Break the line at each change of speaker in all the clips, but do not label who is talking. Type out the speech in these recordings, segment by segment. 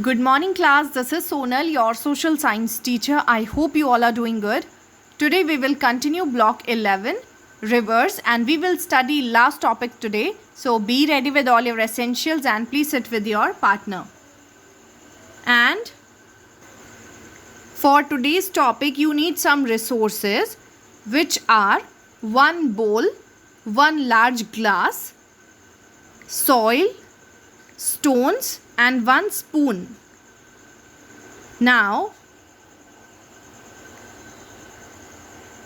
Good morning, class. This is Sonal, your social science teacher. I hope you all are doing good. Today we will continue block 11, rivers, and we will study last topic today. So be ready with all your essentials and please sit with your partner. And for today's topic, you need some resources which are one bowl, one large glass, soil, stones, and one spoon. Now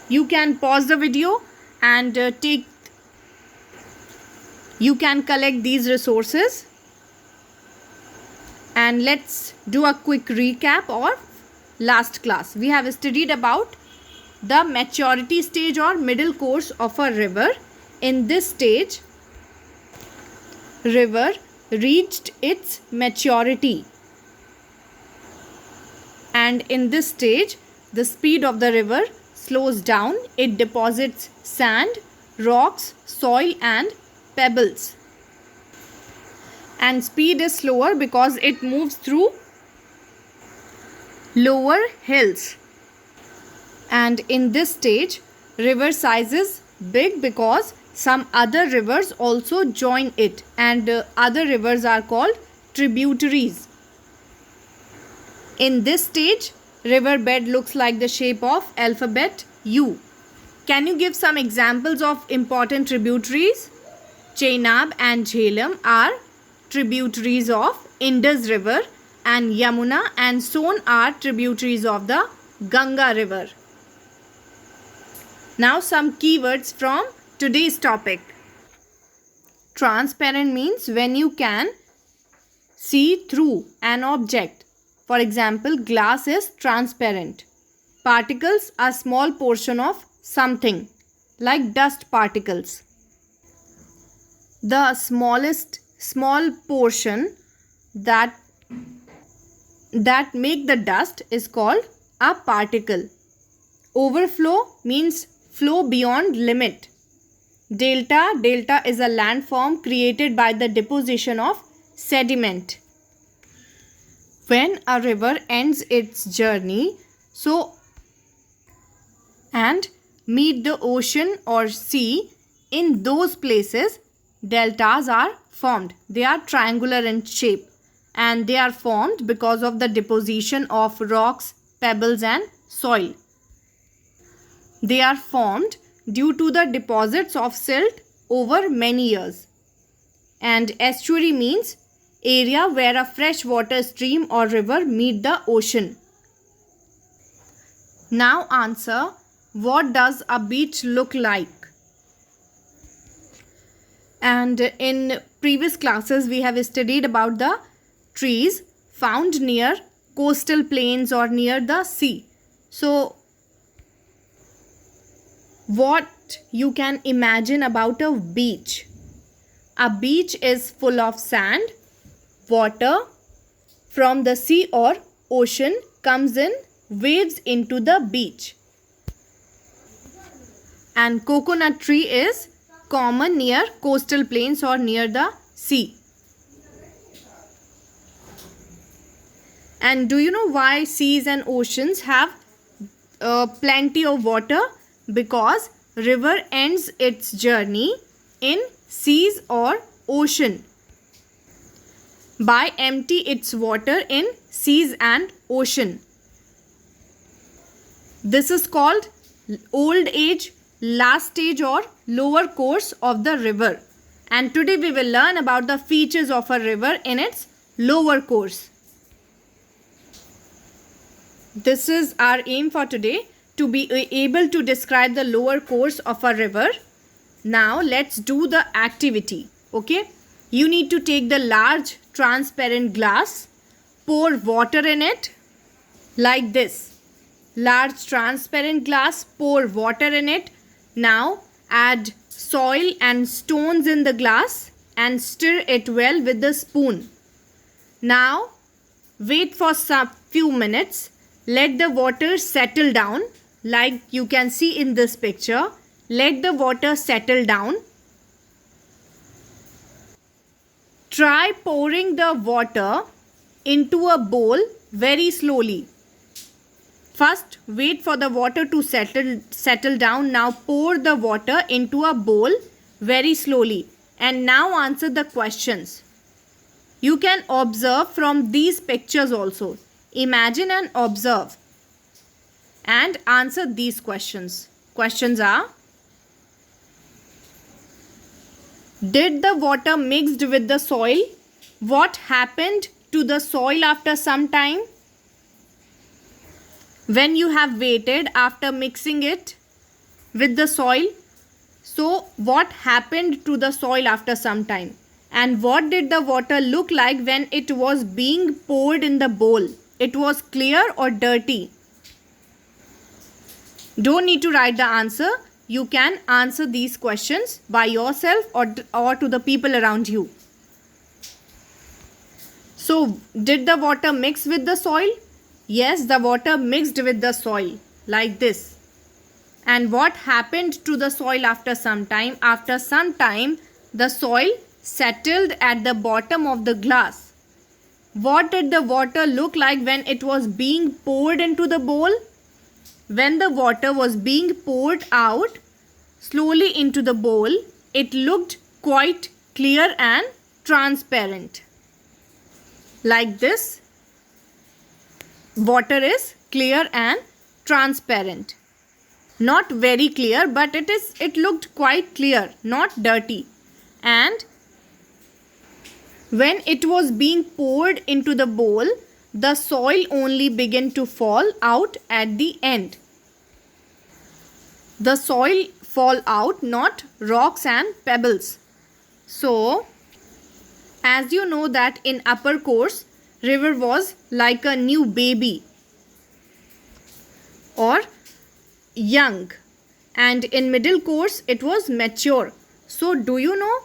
you can pause the video and you can collect these resources, and let's do a quick recap of last class. We have studied about the maturity stage or middle course of a river. In this stage, river reached its maturity, and in this stage the speed of the river slows down. It deposits sand, rocks, soil and pebbles, and speed is slower because it moves through lower hills. And in this stage, river size is big because some other rivers also join it, and other rivers are called tributaries. In this stage, river bed looks like the shape of alphabet U. Can you give some examples of important tributaries? Chenab and Jhelum are tributaries of Indus River, and Yamuna and Son are tributaries of the Ganga River. Now some keywords from today's topic. Transparent means when you can see through an object. For example, glass is transparent. Particles, a small portion of something, like dust particles. The small portion that make the dust is called a particle. Overflow means flow beyond limit. Delta is a landform created by the deposition of sediment. When a river ends its journey and meet the ocean or sea, in those places deltas are formed. They are triangular in shape, and they are formed because of the deposition of rocks, pebbles and soil. They are formed due to the deposits of silt over many years. And estuary means area where a freshwater stream or river meet the ocean. Now answer, what does a beach look like? And in previous classes we have studied about the trees found near coastal plains or near the sea. So what you can imagine about a beach? A beach is full of sand. Water from the sea or ocean comes in waves into the beach. And coconut tree is common near coastal plains or near the sea. And do you know why seas and oceans have plenty of water? Because river ends its journey in seas or ocean by empty its water in seas and ocean. This is called old age, last stage or lower course of the river. And today we will learn about the features of a river in its lower course. This is our aim for today, to be able to describe the lower course of a river. Now let's do the activity. Okay, you need to take the large transparent glass, pour water in it like this. Large transparent glass, pour water in it. Now add soil and stones in the glass and stir it well with the spoon. Now wait for some few minutes. Let the water settle down, like you can see in this picture. Let the water settle down. Try pouring the water into a bowl very slowly. First, wait for the water to settle down. Now pour the water into a bowl very slowly. And now answer the questions. You can observe from these pictures also. Imagine and observe. And answer these questions. Questions are: did the water mixed with the soil? What happened to the soil after some time? When you have waited after mixing it with the soil, so what happened to the soil after some time? And what did the water look like when it was being poured in the bowl? It was clear or dirty? Don't need to write the answer. You can answer these questions by yourself or to the people around you. So, did the water mix with the soil? Yes, the water mixed with the soil like this. And what happened to the soil after some time? After some time, the soil settled at the bottom of the glass. What did the water look like when it was being poured into the bowl? When the water was being poured out slowly into the bowl, it looked quite clear and transparent. Like this, water is clear and transparent. Not very clear, but it looked quite clear, not dirty. And when it was being poured into the bowl, the soil only began to fall out at the end. The soil fall out, not rocks and pebbles. So, as you know that in upper course, river was like a new baby or young, and in middle course it was mature. So, do you know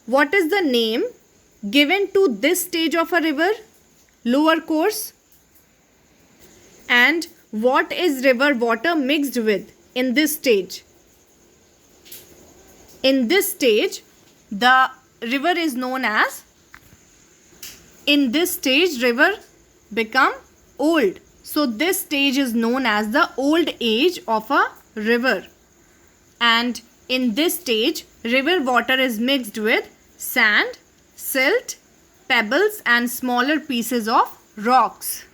what is the name given to this stage of a river? Lower course. And what is river water mixed with in this stage? In this stage, the river is known as, in this stage river become old. So this stage is known as the old age of a river. And in this stage, river water is mixed with sand, silt, pebbles and smaller pieces of rocks.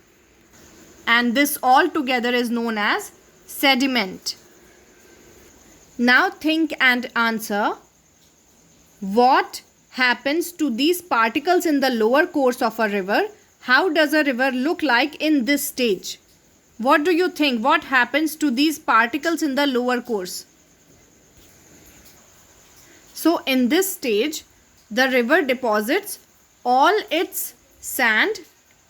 And this all together is known as sediment. Now think and answer. What happens to these particles in the lower course of a river? How does a river look like in this stage? What do you think? What happens to these particles in the lower course? So in this stage, the river deposits all its sand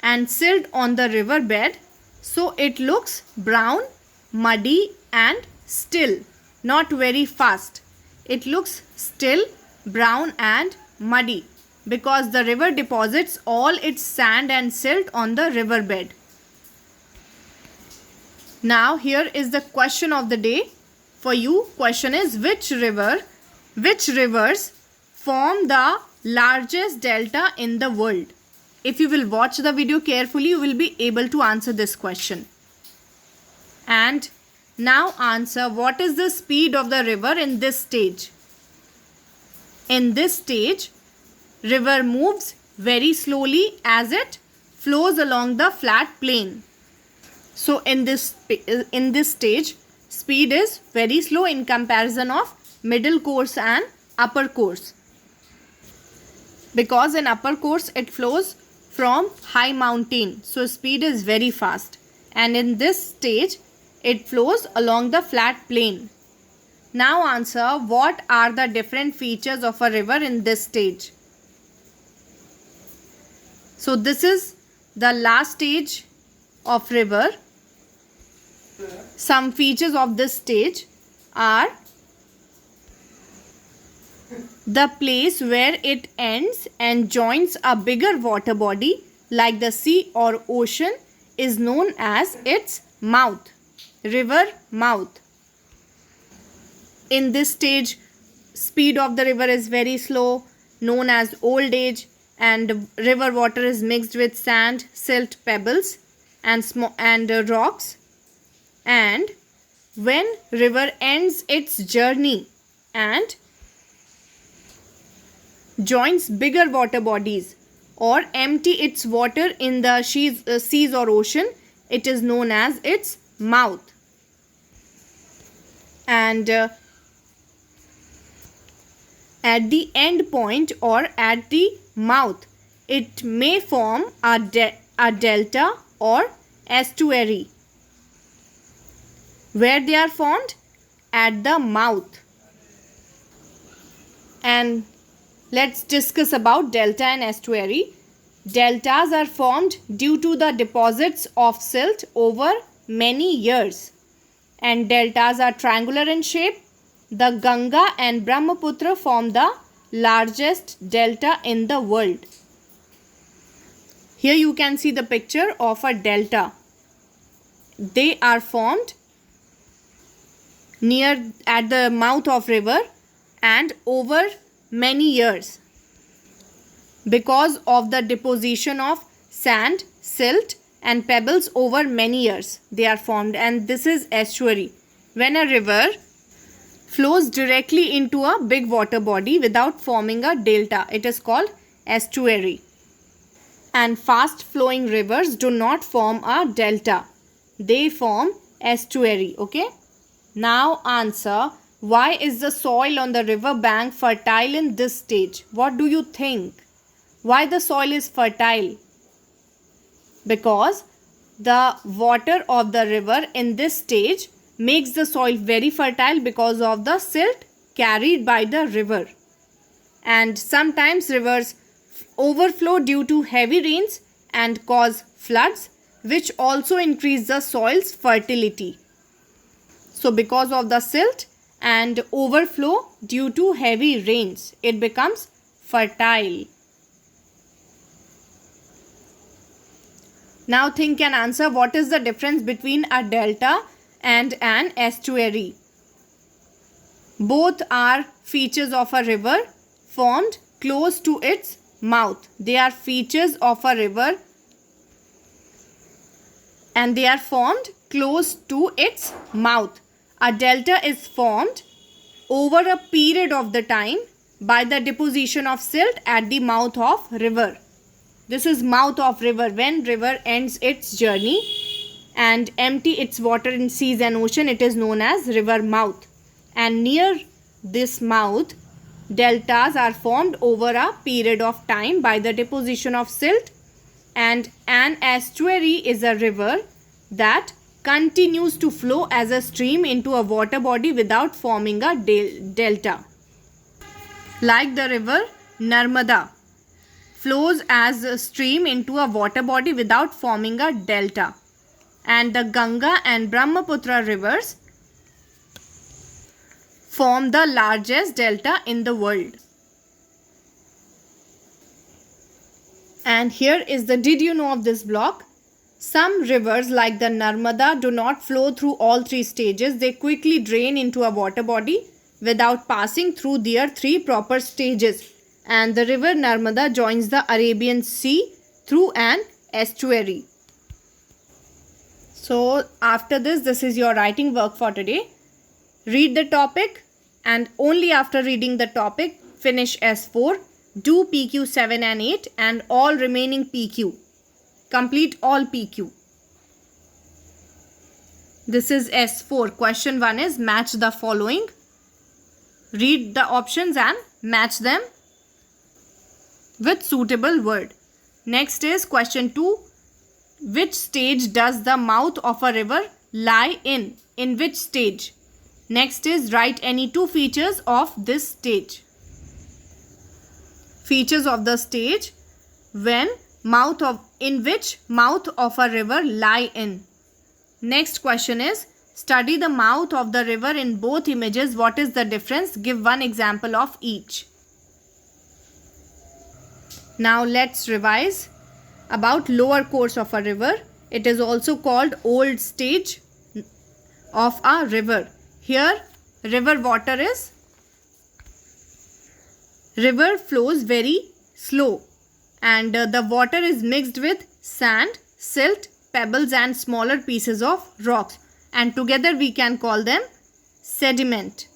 and silt on the river bed. So it looks brown, muddy and still, not very fast. It looks still, brown and muddy because the river deposits all its sand and silt on the river bed. Now here is the question of the day for you. Question is, which rivers form the largest delta in the world? If you will watch the video carefully, you will be able to answer this question. And now answer, what is the speed of the river in this stage? In this stage, river moves very slowly as it flows along the flat plain. So in this stage, speed is very slow in comparison of middle course and upper course. Because in upper course it flows from high mountain, so speed is very fast. And in this stage, it flows along the flat plain. Now answer, what are the different features of a river in this stage? So this is the last stage of river. Some features of this stage are the place where it ends and joins a bigger water body like the sea or ocean is known as its mouth, river mouth. In this stage, speed of the river is very slow, known as old age, and river water is mixed with sand, silt, pebbles and rocks. And when river ends its journey and joins bigger water bodies or empty its water in the seas or ocean, it is known as its mouth. And at the end point or at the mouth, it may form a delta or estuary. Where they are formed? At the mouth. And let's discuss about delta and estuary. Deltas are formed due to the deposits of silt over many years. And deltas are triangular in shape. The Ganga and Brahmaputra form the largest delta in the world. Here you can see the picture of a delta. They are formed near at the mouth of river and over many years because of the deposition of sand, silt and pebbles over many years. They are formed, and this is estuary. When a river flows directly into a big water body without forming a delta, it is called estuary. And fast flowing rivers do not form a delta. They form estuary. Okay. Now answer, why is the soil on the river bank fertile in this stage? What do you think? Why the soil is fertile? Because the water of the river in this stage makes the soil very fertile because of the silt carried by the river. And sometimes rivers overflow due to heavy rains and cause floods, which also increase the soil's fertility. So because of the silt and overflow due to heavy rains, it becomes fertile. Now think and answer, what is the difference between a delta and an estuary? Both are features of a river formed close to its mouth. They are features of a river and they are formed close to its mouth. A delta is formed over a period of the time by the deposition of silt at the mouth of river. This is mouth of river. When river ends its journey and empty its water in seas and ocean, it is known as river mouth. And near this mouth, deltas are formed over a period of time by the deposition of silt, and an estuary is a river that continues to flow as a stream into a water body without forming a delta. Like the river Narmada flows as a stream into a water body without forming a delta. And the Ganga and Brahmaputra rivers form the largest delta in the world. And here is the did you know of this block. Some rivers like the Narmada do not flow through all three stages. They quickly drain into a water body without passing through their three proper stages. And the river Narmada joins the Arabian Sea through an estuary. So after this is your writing work for today. Read the topic and only after reading the topic finish S4. Do PQ 7 and 8 and all remaining PQ. Complete all PQ. This is S4. Question 1 is match the following. Read the options and match them with suitable word. Next is question 2. Which stage does the mouth of a river lie in? In which stage? Next is write any two features of this stage. Features of the stage in which mouth of a river lie in. Next question is study the mouth of the river in both images. What is the difference? Give one example of each. Now let's revise about lower course of a river. It is also called old stage of a river. Here river flows very slow and the water is mixed with sand, silt, pebbles and smaller pieces of rocks, and together we can call them sediment.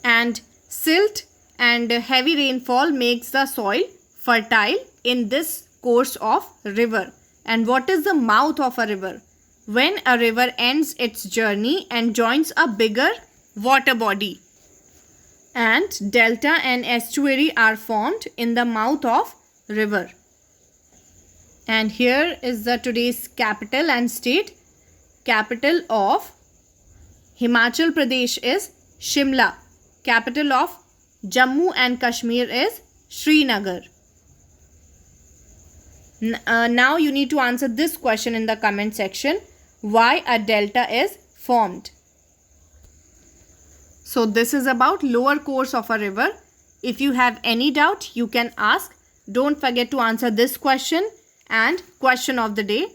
And silt and heavy rainfall makes the soil fertile in this course of river. And what is the mouth of a river? When a river ends its journey and joins a bigger water body. And delta and estuary are formed in the mouth of river. And here is the today's capital and state. Capital of Himachal Pradesh is Shimla. Capital of Jammu and Kashmir is Srinagar. Now you need to answer this question in the comment section. Why a delta is formed? So this is about lower course of a river. If you have any doubt, you can ask. Don't forget to answer this question and question of the day.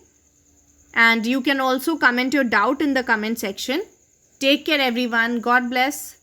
And you can also comment your doubt in the comment section. Take care everyone. God bless.